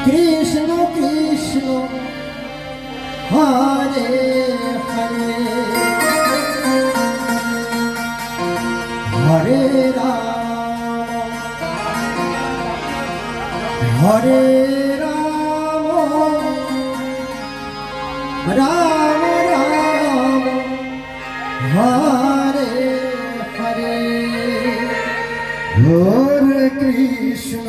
Krishna Krishna Hare Hare Hare Ram Hare Ram Ram Ram Hare Hare Hare Krishna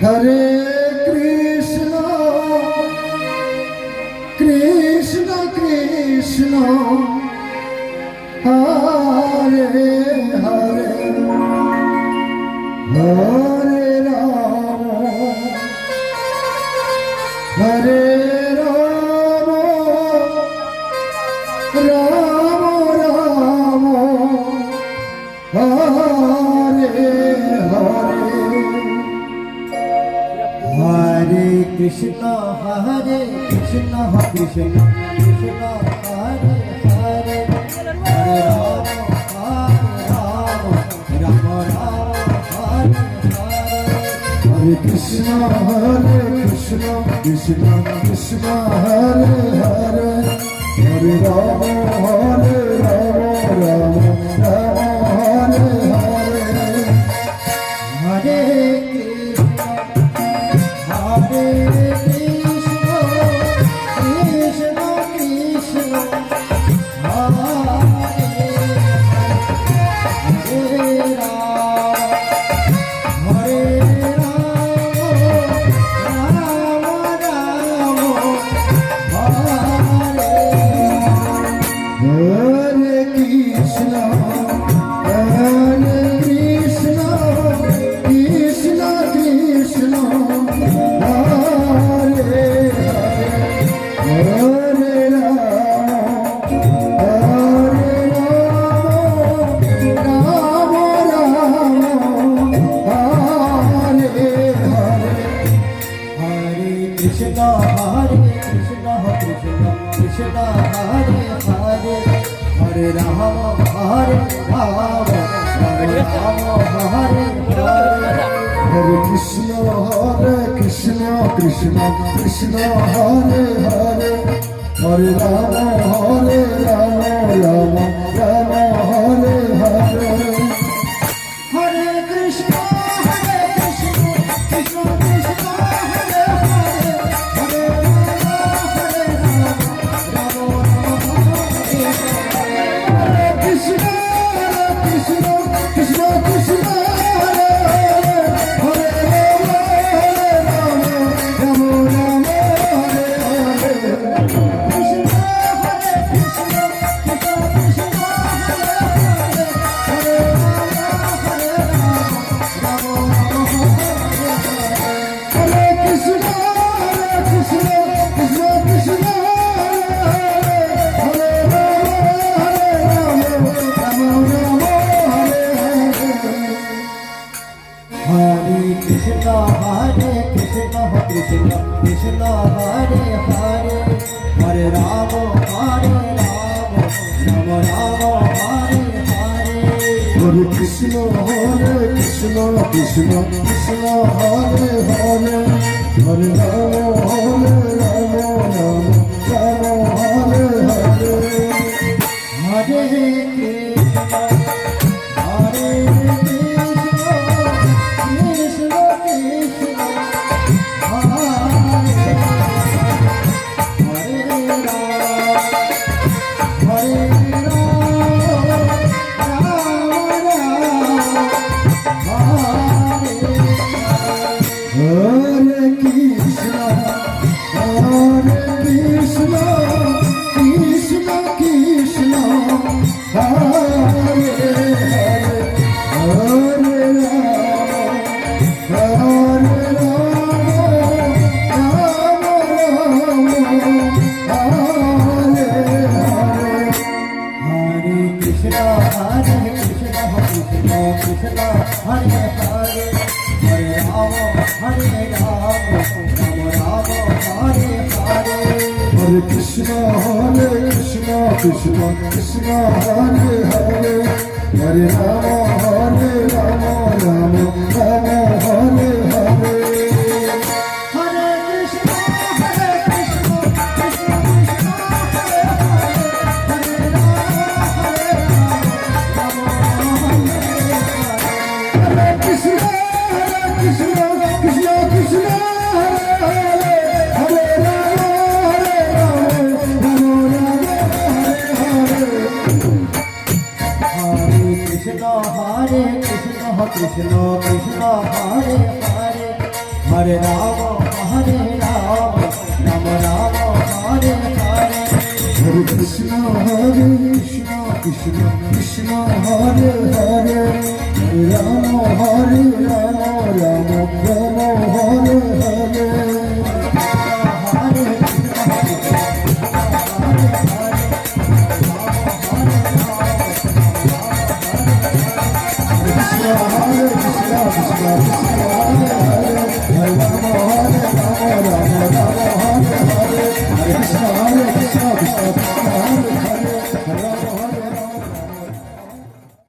Hare Krishna Krishna Krishna Hare Hare Hare Ram Hare Ram Ram Ram Hare Hare Hare Krishna Hare Krishna Krishna Krishna Hare Hare Hare Ram Ram Ram Hare Krishna Krishna Krishna Krishna Hare Hare Hare Ram Ram Ram Hare Hare Hare Hare Krishna Krishna Krishna Hare Hare Ram Hare Ram Ram Hare Hare Krishna Hare Krishna Krishna Krishna Hare Hare Ram Ram Ram Hare Hare Hare Krishna Krishna Krishna Hare Hare Hare Ram Ram Hare Hare Hare Krishna Krishna Krishna Krishna Hare Hare Hare Ram Ram Ram Hare Hare Hare Krishna Krishna Krishna Hare Hare Hare Ram Hare Krishna Krishna Krishna Krishna Krishna Krishna Krishna Hare Hare Hare Rama Hare Rama Rama Hare Hare Hare Krishna Krishna Krishna Krishna Hare Hare Hare Rama Rama Rama Hare Hare Hare Krishna Hare Hare Hare Hare Rama Hare Rama Krishna Krishna Krishna Hare Hare Hare Rama Rama Rama Hare Hare Krishna Krishna Hare Hare Hare Rama Rama Rama Hare Hare Hare Krishna Krishna Krishna Hare Hare Hare Rama Rama Rama Hare Hare Hare Krishna